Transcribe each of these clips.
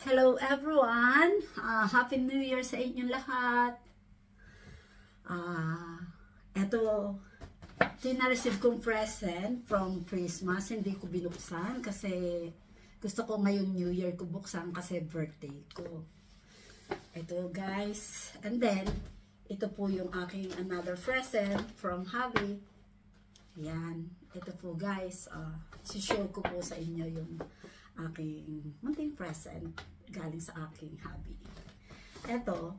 Hello everyone! Happy New Year sa inyong lahat! Ito yung na-receive kong present from Christmas. Hindi ko binuksan kasi gusto ko ngayong New Year ko buksan kasi birthday ko. Ito guys. And then, ito po yung aking another present from hubby. Yan. Ito po guys. Si-show ko po sa inyo yung aking munting present galing sa aking hubby. Ito,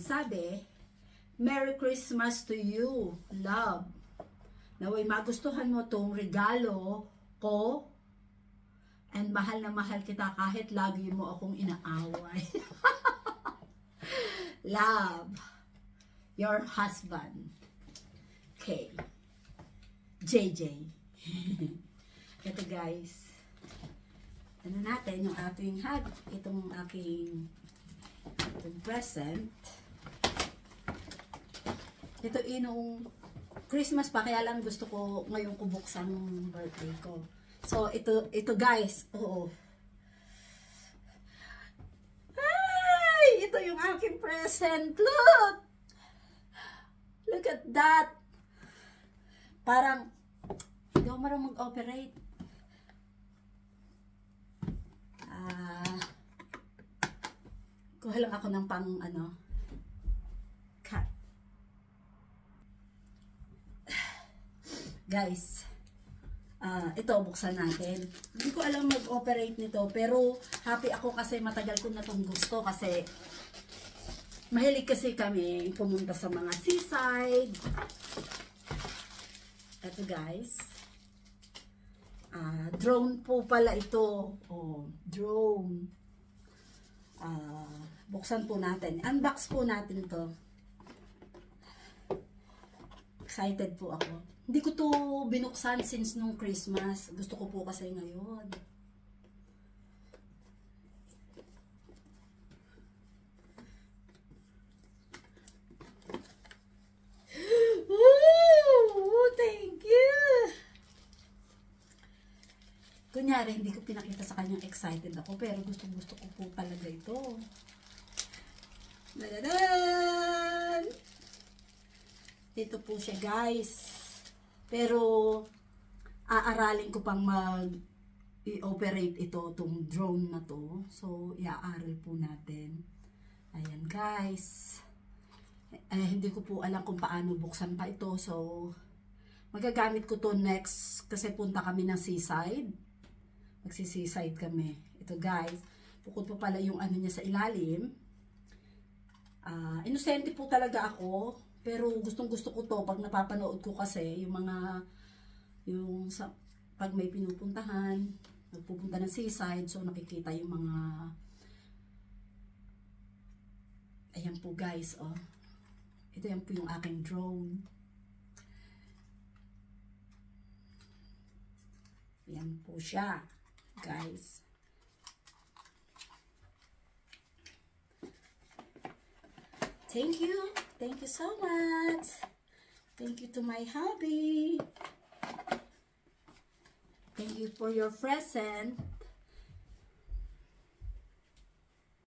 sabi, Merry Christmas to you, love. Naway magustuhan mo tong regalo ko and mahal na mahal kita kahit lagi mo akong inaaway. Love, your husband, K. JJ. Ito guys. Ano natin yung ating itong aking present. Ito inong Christmas pa, kaya lang gusto ko ngayon ko buksan ng birthday ko. So ito guys, oo. Ay, ito yung aking present. Look at that. Parang hindi ako marunong mag-operate. Kuha lang ako ng pang cut. Guys, ito buksan natin. Hindi ko alam mag-operate nito pero happy ako kasi matagal ko na itong gusto kasi mahilig kasi kami pumunta sa mga seaside. Ito guys. Drone po pala ito. Oh, drone. Buksan po natin. Unbox po natin to. Excited po ako. Hindi ko to binuksan since nung Christmas. Gusto ko po kasi ngayon. Ooh, thank you! Kunyari, hindi ko pinakita sa kanyang excited ako, pero gusto ko po talaga ito. Dadadan! Dito po siya, guys. Pero, aaralin ko pang i-operate itong drone na to. So, iaaral po natin. Ayan, guys. Hindi ko po alam kung paano buksan pa ito. So, magagamit ko to next kasi punta kami ng seaside. Magsi-seaside kami. Ito guys, bukod pa pala yung ano niya sa ilalim. Inosente po talaga ako, pero gustong gusto ko to pag napapanood ko kasi yung mga, pag may pinupuntahan, nagpupunta ng seaside, so nakikita yung mga, ayan po guys, oh. Ito yan po yung aking drone. Ayan po siya, guys. Thank you. Thank you so much. Thank you to my hubby. Thank you for your present.